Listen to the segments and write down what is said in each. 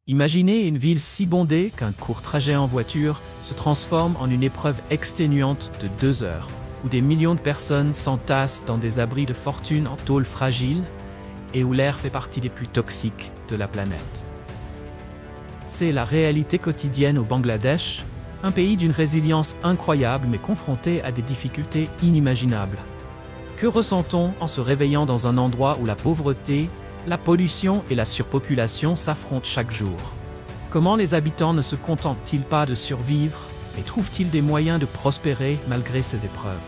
Imaginez une ville si bondée qu'un court trajet en voiture se transforme en une épreuve exténuante de 2 heures, où des millions de personnes s'entassent dans des abris de fortune en tôle fragile et où l'air fait partie des plus toxiques de la planète. C'est la réalité quotidienne au Bangladesh, un pays d'une résilience incroyable mais confronté à des difficultés inimaginables. Que ressent-on en se réveillant dans un endroit où la pauvreté, la pollution et la surpopulation s'affrontent chaque jour? Comment les habitants ne se contentent-ils pas de survivre, mais trouvent-ils des moyens de prospérer malgré ces épreuves?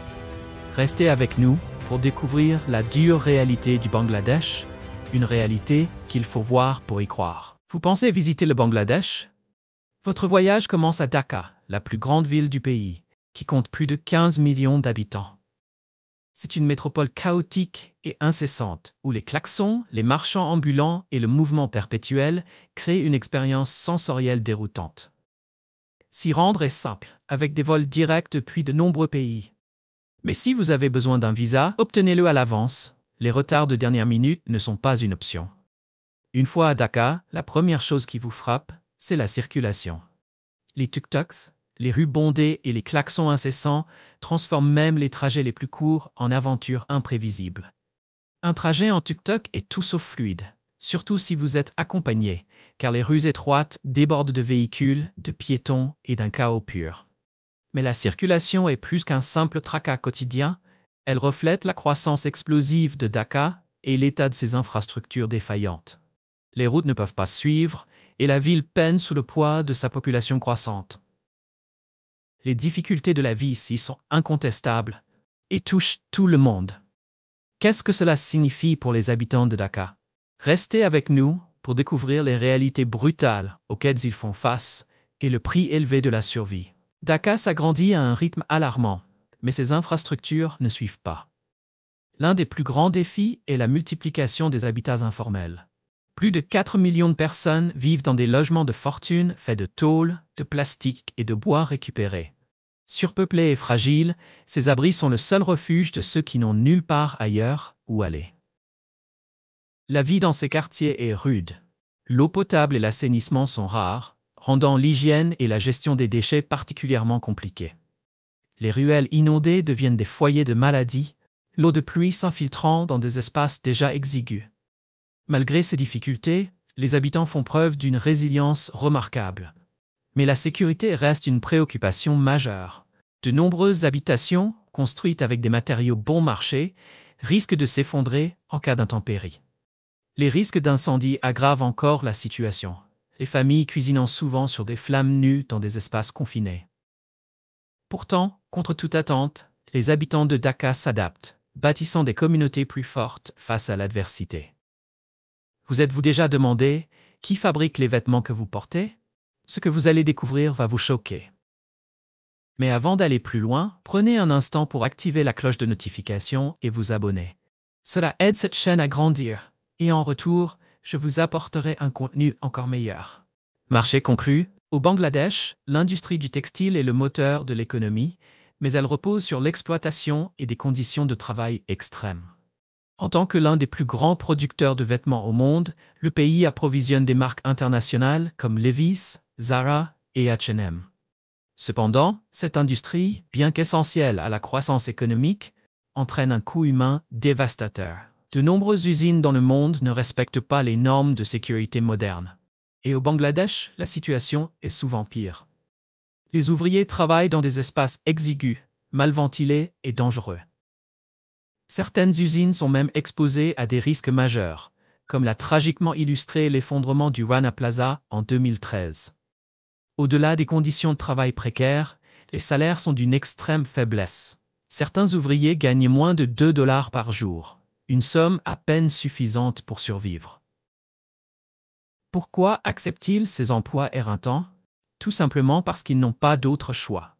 Restez avec nous pour découvrir la dure réalité du Bangladesh, une réalité qu'il faut voir pour y croire. Vous pensez visiter le Bangladesh? Votre voyage commence à Dhaka, la plus grande ville du pays, qui compte plus de 15 millions d'habitants. C'est une métropole chaotique et incessante, où les klaxons, les marchands ambulants et le mouvement perpétuel créent une expérience sensorielle déroutante. S'y rendre est simple, avec des vols directs depuis de nombreux pays. Mais si vous avez besoin d'un visa, obtenez-le à l'avance. Les retards de dernière minute ne sont pas une option. Une fois à Dhaka, la première chose qui vous frappe, c'est la circulation. Les tuk-tuks, les rues bondées et les klaxons incessants transforment même les trajets les plus courts en aventures imprévisibles. Un trajet en tuk-tuk est tout sauf fluide, surtout si vous êtes accompagné, car les rues étroites débordent de véhicules, de piétons et d'un chaos pur. Mais la circulation est plus qu'un simple tracas quotidien, elle reflète la croissance explosive de Dhaka et l'état de ses infrastructures défaillantes. Les routes ne peuvent pas suivre et la ville peine sous le poids de sa population croissante. Les difficultés de la vie ici sont incontestables et touchent tout le monde. Qu'est-ce que cela signifie pour les habitants de Dhaka? Restez avec nous pour découvrir les réalités brutales auxquelles ils font face et le prix élevé de la survie. Dhaka s'agrandit à un rythme alarmant, mais ses infrastructures ne suivent pas. L'un des plus grands défis est la multiplication des habitats informels. Plus de 4 millions de personnes vivent dans des logements de fortune faits de tôle, de plastique et de bois récupérés. Surpeuplés et fragiles, ces abris sont le seul refuge de ceux qui n'ont nulle part ailleurs où aller. La vie dans ces quartiers est rude. L'eau potable et l'assainissement sont rares, rendant l'hygiène et la gestion des déchets particulièrement compliquées. Les ruelles inondées deviennent des foyers de maladies, l'eau de pluie s'infiltrant dans des espaces déjà exigus. Malgré ces difficultés, les habitants font preuve d'une résilience remarquable. Mais la sécurité reste une préoccupation majeure. De nombreuses habitations, construites avec des matériaux bon marché, risquent de s'effondrer en cas d'intempérie. Les risques d'incendie aggravent encore la situation, les familles cuisinant souvent sur des flammes nues dans des espaces confinés. Pourtant, contre toute attente, les habitants de Dhaka s'adaptent, bâtissant des communautés plus fortes face à l'adversité. Vous êtes-vous déjà demandé qui fabrique les vêtements que vous portez? Ce que vous allez découvrir va vous choquer. Mais avant d'aller plus loin, prenez un instant pour activer la cloche de notification et vous abonner. Cela aide cette chaîne à grandir, et en retour, je vous apporterai un contenu encore meilleur. Marché conclu, au Bangladesh, l'industrie du textile est le moteur de l'économie, mais elle repose sur l'exploitation et des conditions de travail extrêmes. En tant que l'un des plus grands producteurs de vêtements au monde, le pays approvisionne des marques internationales comme Levi's, Zara et H&M. Cependant, cette industrie, bien qu'essentielle à la croissance économique, entraîne un coût humain dévastateur. De nombreuses usines dans le monde ne respectent pas les normes de sécurité modernes. Et au Bangladesh, la situation est souvent pire. Les ouvriers travaillent dans des espaces exigus, mal ventilés et dangereux. Certaines usines sont même exposées à des risques majeurs, comme l'a tragiquement illustré l'effondrement du Rana Plaza en 2013. Au-delà des conditions de travail précaires, les salaires sont d'une extrême faiblesse. Certains ouvriers gagnent moins de 2 $ par jour, une somme à peine suffisante pour survivre. Pourquoi acceptent-ils ces emplois éreintants? Tout simplement parce qu'ils n'ont pas d'autre choix.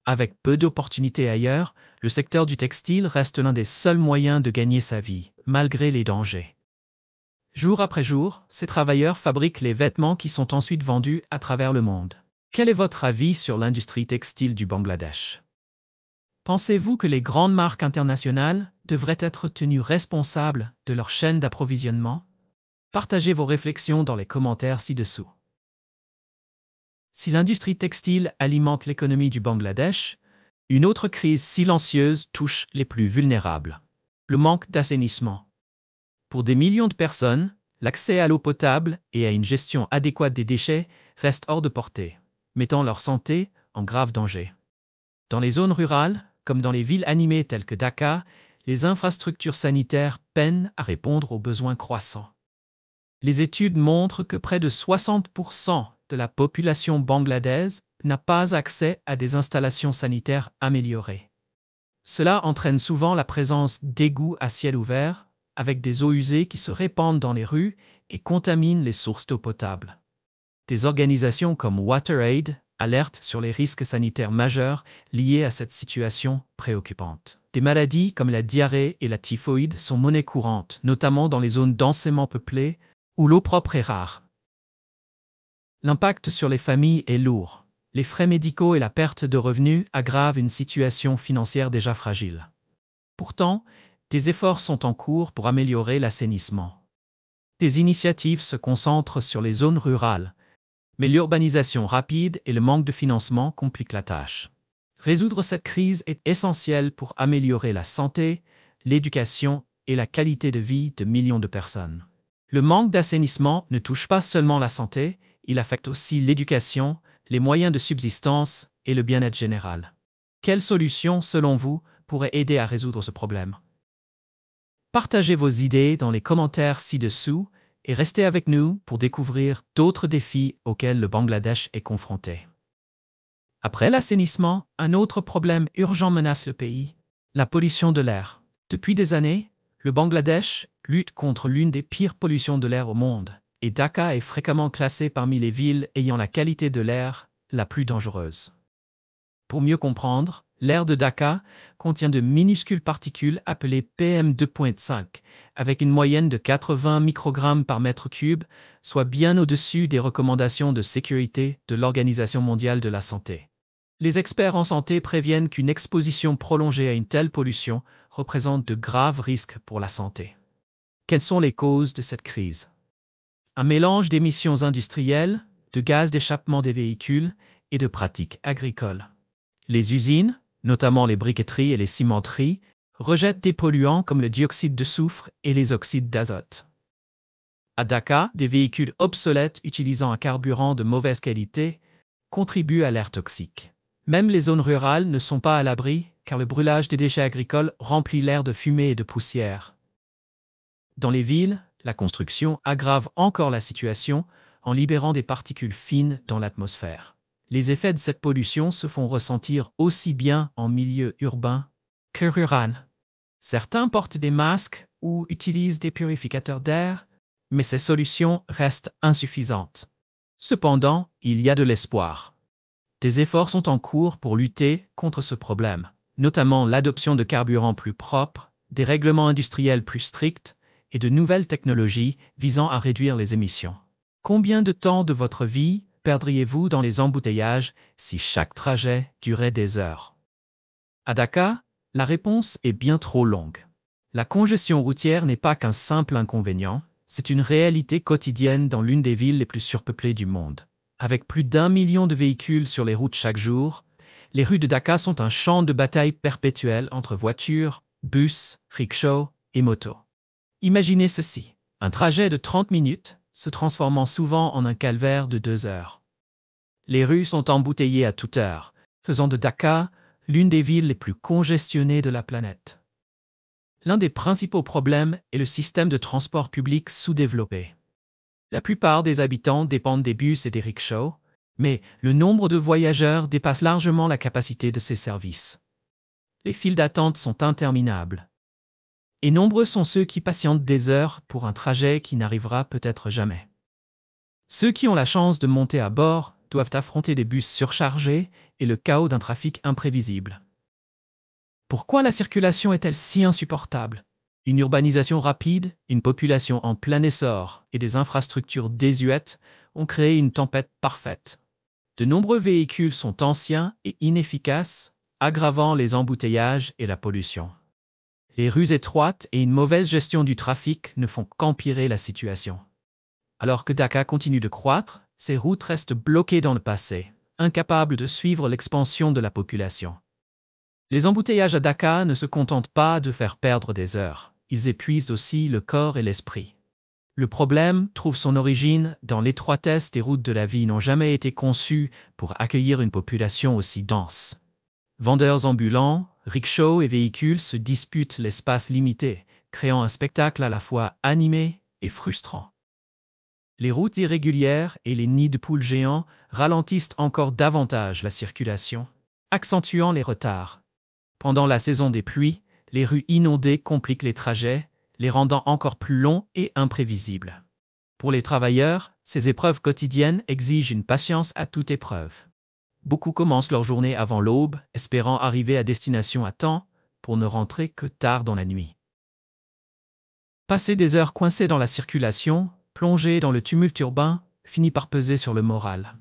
Avec peu d'opportunités ailleurs, le secteur du textile reste l'un des seuls moyens de gagner sa vie, malgré les dangers. Jour après jour, ces travailleurs fabriquent les vêtements qui sont ensuite vendus à travers le monde. Quel est votre avis sur l'industrie textile du Bangladesh? Pensez-vous que les grandes marques internationales devraient être tenues responsables de leur chaîne d'approvisionnement? Partagez vos réflexions dans les commentaires ci-dessous. Si l'industrie textile alimente l'économie du Bangladesh, une autre crise silencieuse touche les plus vulnérables. Le manque d'assainissement. Pour des millions de personnes, l'accès à l'eau potable et à une gestion adéquate des déchets reste hors de portée, mettant leur santé en grave danger. Dans les zones rurales, comme dans les villes animées telles que Dhaka, les infrastructures sanitaires peinent à répondre aux besoins croissants. Les études montrent que près de 60% de la population bangladaise n'a pas accès à des installations sanitaires améliorées. Cela entraîne souvent la présence d'égouts à ciel ouvert, avec des eaux usées qui se répandent dans les rues et contaminent les sources d'eau potable. Des organisations comme WaterAid alertent sur les risques sanitaires majeurs liés à cette situation préoccupante. Des maladies comme la diarrhée et la typhoïde sont monnaie courante, notamment dans les zones densément peuplées où l'eau propre est rare. L'impact sur les familles est lourd. Les frais médicaux et la perte de revenus aggravent une situation financière déjà fragile. Pourtant, des efforts sont en cours pour améliorer l'assainissement. Des initiatives se concentrent sur les zones rurales, mais l'urbanisation rapide et le manque de financement compliquent la tâche. Résoudre cette crise est essentiel pour améliorer la santé, l'éducation et la qualité de vie de millions de personnes. Le manque d'assainissement ne touche pas seulement la santé, il affecte aussi l'éducation, les moyens de subsistance et le bien-être général. Quelles solutions, selon vous, pourraient aider à résoudre ce problème? Partagez vos idées dans les commentaires ci-dessous et restez avec nous pour découvrir d'autres défis auxquels le Bangladesh est confronté. Après l'assainissement, un autre problème urgent menace le pays, la pollution de l'air. Depuis des années, le Bangladesh lutte contre l'une des pires pollutions de l'air au monde, et Dhaka est fréquemment classée parmi les villes ayant la qualité de l'air la plus dangereuse. Pour mieux comprendre, l'air de Dhaka contient de minuscules particules appelées PM2.5, avec une moyenne de 80 microgrammes par mètre cube, soit bien au-dessus des recommandations de sécurité de l'Organisation mondiale de la santé. Les experts en santé préviennent qu'une exposition prolongée à une telle pollution représente de graves risques pour la santé. Quelles sont les causes de cette crise? Un mélange d'émissions industrielles, de gaz d'échappement des véhicules et de pratiques agricoles. Les usines, notamment les briqueteries et les cimenteries, rejettent des polluants comme le dioxyde de soufre et les oxydes d'azote. À Dhaka, des véhicules obsolètes utilisant un carburant de mauvaise qualité contribuent à l'air toxique. Même les zones rurales ne sont pas à l'abri car le brûlage des déchets agricoles remplit l'air de fumée et de poussière. Dans les villes, la construction aggrave encore la situation en libérant des particules fines dans l'atmosphère. Les effets de cette pollution se font ressentir aussi bien en milieu urbain que rural. Certains portent des masques ou utilisent des purificateurs d'air, mais ces solutions restent insuffisantes. Cependant, il y a de l'espoir. Des efforts sont en cours pour lutter contre ce problème, notamment l'adoption de carburants plus propres, des règlements industriels plus stricts et de nouvelles technologies visant à réduire les émissions. Combien de temps de votre vie perdriez-vous dans les embouteillages si chaque trajet durait des heures? À Dhaka, la réponse est bien trop longue. La congestion routière n'est pas qu'un simple inconvénient, c'est une réalité quotidienne dans l'une des villes les plus surpeuplées du monde. Avec plus d'1 million de véhicules sur les routes chaque jour, les rues de Dhaka sont un champ de bataille perpétuel entre voitures, bus, rickshaws et motos. Imaginez ceci, un trajet de 30 minutes se transformant souvent en un calvaire de 2 heures. Les rues sont embouteillées à toute heure, faisant de Dhaka l'une des villes les plus congestionnées de la planète. L'un des principaux problèmes est le système de transport public sous-développé. La plupart des habitants dépendent des bus et des rickshaws, mais le nombre de voyageurs dépasse largement la capacité de ces services. Les files d'attente sont interminables. Et nombreux sont ceux qui patientent des heures pour un trajet qui n'arrivera peut-être jamais. Ceux qui ont la chance de monter à bord doivent affronter des bus surchargés et le chaos d'un trafic imprévisible. Pourquoi la circulation est-elle si insupportable? Une urbanisation rapide, une population en plein essor et des infrastructures désuètes ont créé une tempête parfaite. De nombreux véhicules sont anciens et inefficaces, aggravant les embouteillages et la pollution. Les rues étroites et une mauvaise gestion du trafic ne font qu'empirer la situation. Alors que Dhaka continue de croître, ces routes restent bloquées dans le passé, incapables de suivre l'expansion de la population. Les embouteillages à Dhaka ne se contentent pas de faire perdre des heures, ils épuisent aussi le corps et l'esprit. Le problème trouve son origine dans l'étroitesse des routes de la ville n'ont jamais été conçues pour accueillir une population aussi dense. Vendeurs ambulants, rickshaws et véhicules se disputent l'espace limité, créant un spectacle à la fois animé et frustrant. Les routes irrégulières et les nids de poules géants ralentissent encore davantage la circulation, accentuant les retards. Pendant la saison des pluies, les rues inondées compliquent les trajets, les rendant encore plus longs et imprévisibles. Pour les travailleurs, ces épreuves quotidiennes exigent une patience à toute épreuve. Beaucoup commencent leur journée avant l'aube, espérant arriver à destination à temps, pour ne rentrer que tard dans la nuit. Passer des heures coincées dans la circulation, plongé dans le tumulte urbain, finit par peser sur le moral.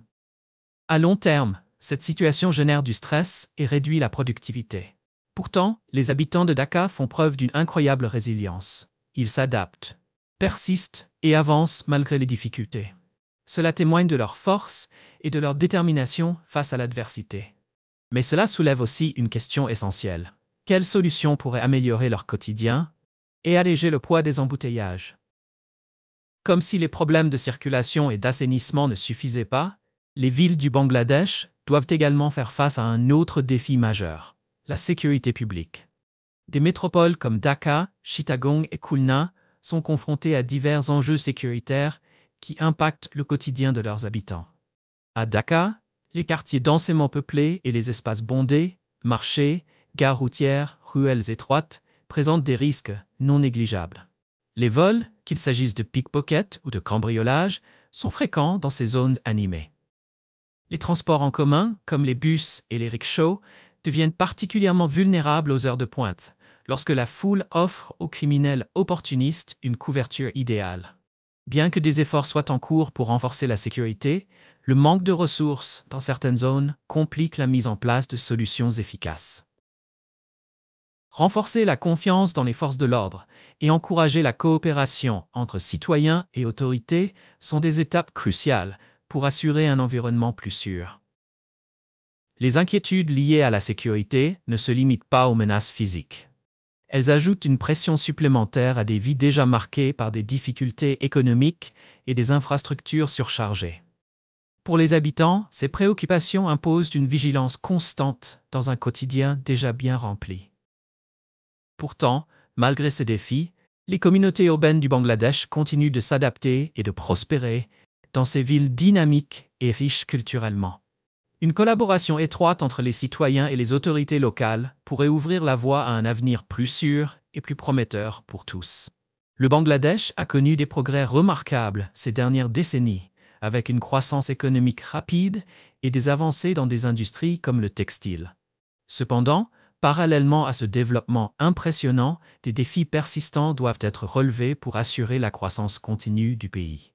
À long terme, cette situation génère du stress et réduit la productivité. Pourtant, les habitants de Dhaka font preuve d'une incroyable résilience. Ils s'adaptent, persistent et avancent malgré les difficultés. Cela témoigne de leur force et de leur détermination face à l'adversité. Mais cela soulève aussi une question essentielle. Quelles solutions pourraient améliorer leur quotidien et alléger le poids des embouteillages? Comme si les problèmes de circulation et d'assainissement ne suffisaient pas, les villes du Bangladesh doivent également faire face à un autre défi majeur, la sécurité publique. Des métropoles comme Dhaka, Chittagong et Khulna sont confrontées à divers enjeux sécuritaires qui impactent le quotidien de leurs habitants. À Dhaka, les quartiers densément peuplés et les espaces bondés, marchés, gares routières, ruelles étroites, présentent des risques non négligeables. Les vols, qu'il s'agisse de pickpocket ou de cambriolage, sont fréquents dans ces zones animées. Les transports en commun, comme les bus et les rickshaws, deviennent particulièrement vulnérables aux heures de pointe, lorsque la foule offre aux criminels opportunistes une couverture idéale. Bien que des efforts soient en cours pour renforcer la sécurité, le manque de ressources dans certaines zones complique la mise en place de solutions efficaces. Renforcer la confiance dans les forces de l'ordre et encourager la coopération entre citoyens et autorités sont des étapes cruciales pour assurer un environnement plus sûr. Les inquiétudes liées à la sécurité ne se limitent pas aux menaces physiques. Elles ajoutent une pression supplémentaire à des vies déjà marquées par des difficultés économiques et des infrastructures surchargées. Pour les habitants, ces préoccupations imposent une vigilance constante dans un quotidien déjà bien rempli. Pourtant, malgré ces défis, les communautés urbaines du Bangladesh continuent de s'adapter et de prospérer dans ces villes dynamiques et riches culturellement. Une collaboration étroite entre les citoyens et les autorités locales pourrait ouvrir la voie à un avenir plus sûr et plus prometteur pour tous. Le Bangladesh a connu des progrès remarquables ces dernières décennies, avec une croissance économique rapide et des avancées dans des industries comme le textile. Cependant, parallèlement à ce développement impressionnant, des défis persistants doivent être relevés pour assurer la croissance continue du pays.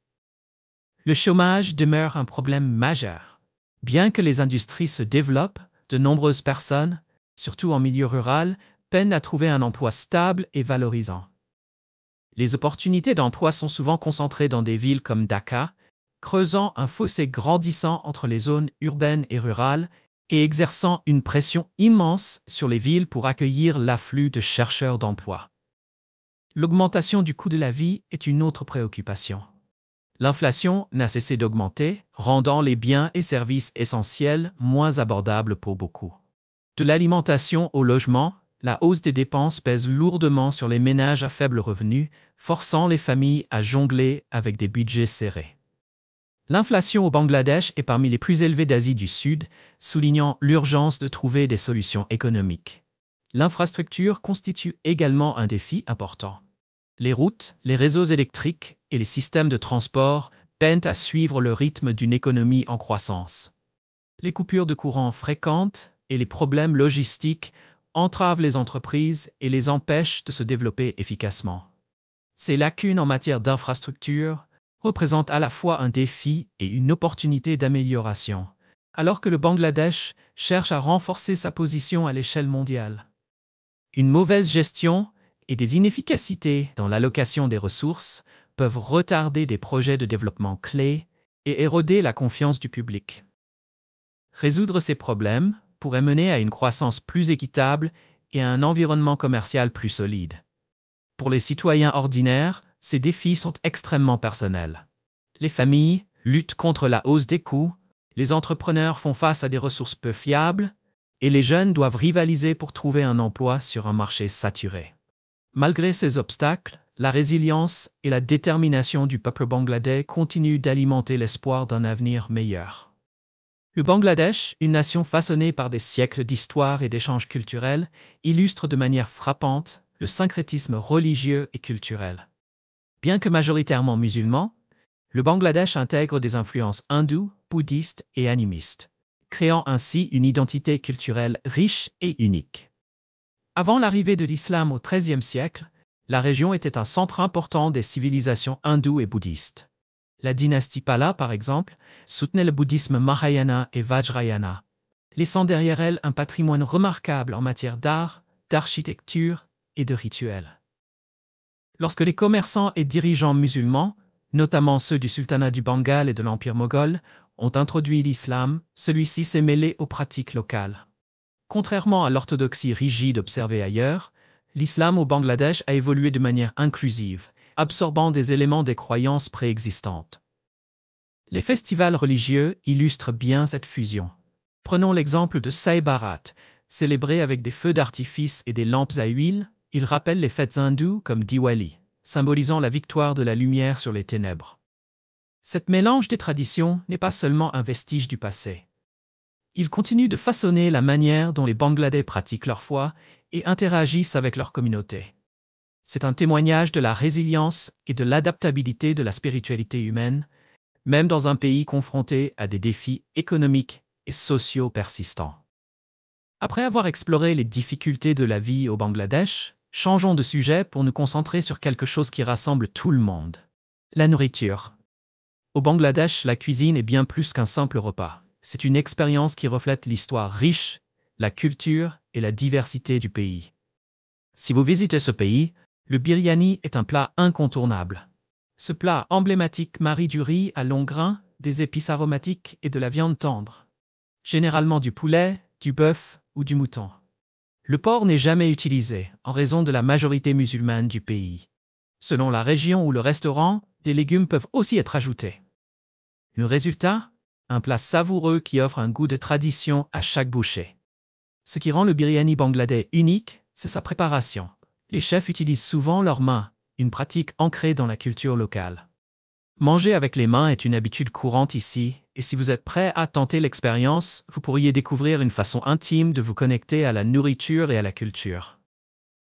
Le chômage demeure un problème majeur. Bien que les industries se développent, de nombreuses personnes, surtout en milieu rural, peinent à trouver un emploi stable et valorisant. Les opportunités d'emploi sont souvent concentrées dans des villes comme Dhaka, creusant un fossé grandissant entre les zones urbaines et rurales et exerçant une pression immense sur les villes pour accueillir l'afflux de chercheurs d'emploi. L'augmentation du coût de la vie est une autre préoccupation. L'inflation n'a cessé d'augmenter, rendant les biens et services essentiels moins abordables pour beaucoup. De l'alimentation au logement, la hausse des dépenses pèse lourdement sur les ménages à faible revenu, forçant les familles à jongler avec des budgets serrés. L'inflation au Bangladesh est parmi les plus élevées d'Asie du Sud, soulignant l'urgence de trouver des solutions économiques. L'infrastructure constitue également un défi important. Les routes, les réseaux électriques et les systèmes de transport peinent à suivre le rythme d'une économie en croissance. Les coupures de courant fréquentes et les problèmes logistiques entravent les entreprises et les empêchent de se développer efficacement. Ces lacunes en matière d'infrastructure représentent à la fois un défi et une opportunité d'amélioration, alors que le Bangladesh cherche à renforcer sa position à l'échelle mondiale. Une mauvaise gestion et des inefficacités dans l'allocation des ressources peuvent retarder des projets de développement clés et éroder la confiance du public. Résoudre ces problèmes pourrait mener à une croissance plus équitable et à un environnement commercial plus solide. Pour les citoyens ordinaires, ces défis sont extrêmement personnels. Les familles luttent contre la hausse des coûts, les entrepreneurs font face à des ressources peu fiables, et les jeunes doivent rivaliser pour trouver un emploi sur un marché saturé. Malgré ces obstacles, la résilience et la détermination du peuple bangladais continuent d'alimenter l'espoir d'un avenir meilleur. Le Bangladesh, une nation façonnée par des siècles d'histoire et d'échanges culturels, illustre de manière frappante le syncrétisme religieux et culturel. Bien que majoritairement musulman, le Bangladesh intègre des influences hindoues, bouddhistes et animistes, créant ainsi une identité culturelle riche et unique. Avant l'arrivée de l'islam au XIIIe siècle, la région était un centre important des civilisations hindoues et bouddhistes. La dynastie Pala, par exemple, soutenait le bouddhisme Mahayana et Vajrayana, laissant derrière elle un patrimoine remarquable en matière d'art, d'architecture et de rituels. Lorsque les commerçants et dirigeants musulmans, notamment ceux du sultanat du Bengale et de l'Empire moghol, ont introduit l'islam, celui-ci s'est mêlé aux pratiques locales. Contrairement à l'orthodoxie rigide observée ailleurs, l'islam au Bangladesh a évolué de manière inclusive, absorbant des éléments des croyances préexistantes. Les festivals religieux illustrent bien cette fusion. Prenons l'exemple de Sai Barat, célébré avec des feux d'artifice et des lampes à huile. Il rappelle les fêtes hindoues comme Diwali, symbolisant la victoire de la lumière sur les ténèbres. Cet mélange des traditions n'est pas seulement un vestige du passé. Il continue de façonner la manière dont les Bangladais pratiquent leur foi et interagissent avec leur communauté. C'est un témoignage de la résilience et de l'adaptabilité de la spiritualité humaine, même dans un pays confronté à des défis économiques et sociaux persistants. Après avoir exploré les difficultés de la vie au Bangladesh, changeons de sujet pour nous concentrer sur quelque chose qui rassemble tout le monde. La nourriture. Au Bangladesh, la cuisine est bien plus qu'un simple repas. C'est une expérience qui reflète l'histoire riche, la culture et la diversité du pays. Si vous visitez ce pays, le biryani est un plat incontournable. Ce plat emblématique marie du riz à longs grains, des épices aromatiques et de la viande tendre. Généralement du poulet, du bœuf ou du mouton. Le porc n'est jamais utilisé en raison de la majorité musulmane du pays. Selon la région ou le restaurant, des légumes peuvent aussi être ajoutés. Le résultat ? Un plat savoureux qui offre un goût de tradition à chaque bouchée. Ce qui rend le biryani bangladais unique, c'est sa préparation. Les chefs utilisent souvent leurs mains, une pratique ancrée dans la culture locale. Manger avec les mains est une habitude courante ici, et si vous êtes prêt à tenter l'expérience, vous pourriez découvrir une façon intime de vous connecter à la nourriture et à la culture.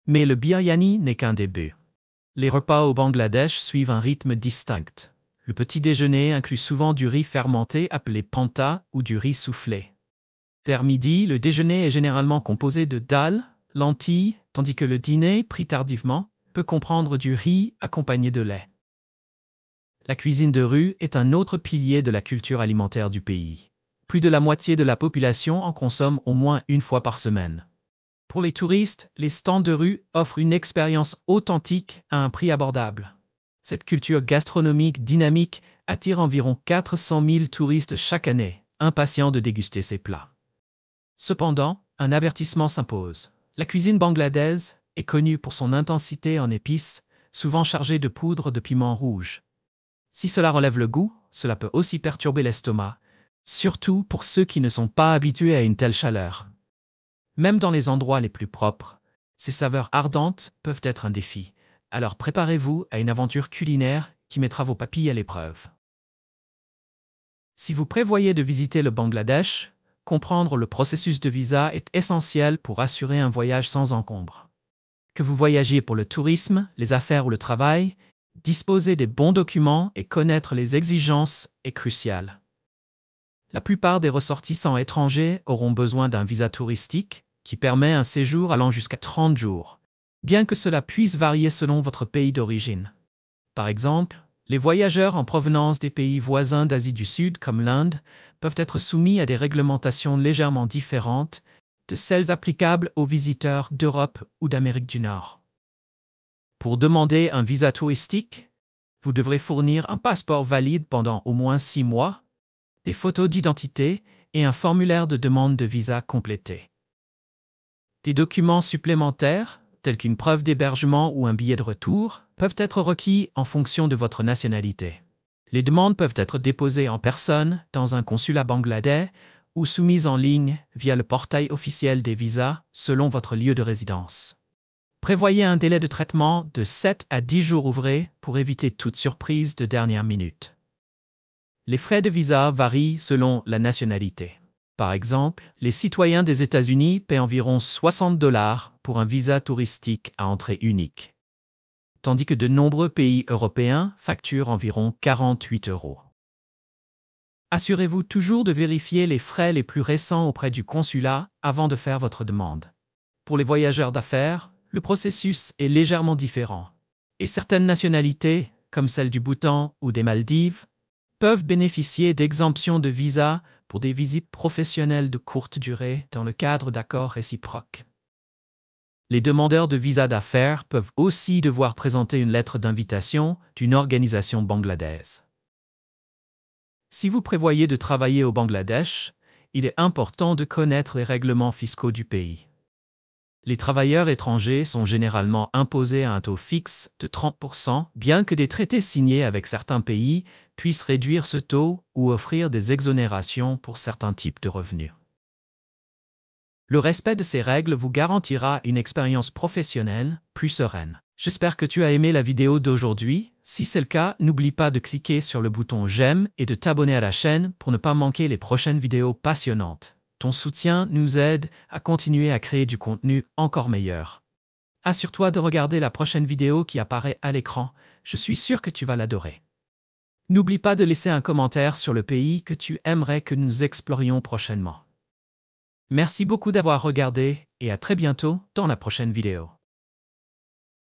Mais le biryani n'est qu'un début. Les repas au Bangladesh suivent un rythme distinct. Le petit déjeuner inclut souvent du riz fermenté appelé panta ou du riz soufflé. Vers midi, le déjeuner est généralement composé de dal, lentilles, tandis que le dîner, pris tardivement, peut comprendre du riz accompagné de lait. La cuisine de rue est un autre pilier de la culture alimentaire du pays. Plus de la moitié de la population en consomme au moins une fois par semaine. Pour les touristes, les stands de rue offrent une expérience authentique à un prix abordable. Cette culture gastronomique dynamique attire environ 400 000 touristes chaque année, impatients de déguster ces plats. Cependant, un avertissement s'impose. La cuisine bangladaise est connue pour son intensité en épices, souvent chargée de poudre de piment rouge. Si cela relève le goût, cela peut aussi perturber l'estomac, surtout pour ceux qui ne sont pas habitués à une telle chaleur. Même dans les endroits les plus propres, ces saveurs ardentes peuvent être un défi. Alors préparez-vous à une aventure culinaire qui mettra vos papilles à l'épreuve. Si vous prévoyez de visiter le Bangladesh, comprendre le processus de visa est essentiel pour assurer un voyage sans encombre. Que vous voyagiez pour le tourisme, les affaires ou le travail, disposer des bons documents et connaître les exigences est crucial. La plupart des ressortissants étrangers auront besoin d'un visa touristique qui permet un séjour allant jusqu'à 30 jours. Bien que cela puisse varier selon votre pays d'origine. Par exemple, les voyageurs en provenance des pays voisins d'Asie du Sud comme l'Inde peuvent être soumis à des réglementations légèrement différentes de celles applicables aux visiteurs d'Europe ou d'Amérique du Nord. Pour demander un visa touristique, Vous devrez fournir un passeport valide pendant au moins 6 mois, des photos d'identité et un formulaire de demande de visa complété. Des documents supplémentaires, tels qu'une preuve d'hébergement ou un billet de retour, peuvent être requis en fonction de votre nationalité. Les demandes peuvent être déposées en personne dans un consulat bangladais ou soumises en ligne via le portail officiel des visas selon votre lieu de résidence. Prévoyez un délai de traitement de 7 à 10 jours ouvrés pour éviter toute surprise de dernière minute. Les frais de visa varient selon la nationalité. Par exemple, les citoyens des États-Unis paient environ 60 $ pour un visa touristique à entrée unique, tandis que de nombreux pays européens facturent environ 48 €. Assurez-vous toujours de vérifier les frais les plus récents auprès du consulat avant de faire votre demande. Pour les voyageurs d'affaires, le processus est légèrement différent, et certaines nationalités, comme celle du Bhoutan ou des Maldives, peuvent bénéficier d'exemptions de visa pour des visites professionnelles de courte durée dans le cadre d'accords réciproques. Les demandeurs de visa d'affaires peuvent aussi devoir présenter une lettre d'invitation d'une organisation bangladaise. Si vous prévoyez de travailler au Bangladesh, il est important de connaître les règlements fiscaux du pays. Les travailleurs étrangers sont généralement imposés à un taux fixe de 30%, bien que des traités signés avec certains pays puissent réduire ce taux ou offrir des exonérations pour certains types de revenus. Le respect de ces règles vous garantira une expérience professionnelle plus sereine. J'espère que tu as aimé la vidéo d'aujourd'hui. Si c'est le cas, n'oublie pas de cliquer sur le bouton j'aime et de t'abonner à la chaîne pour ne pas manquer les prochaines vidéos passionnantes. Ton soutien nous aide à continuer à créer du contenu encore meilleur. Assure-toi de regarder la prochaine vidéo qui apparaît à l'écran. Je suis sûr que tu vas l'adorer. N'oublie pas de laisser un commentaire sur le pays que tu aimerais que nous explorions prochainement. Merci beaucoup d'avoir regardé et à très bientôt dans la prochaine vidéo.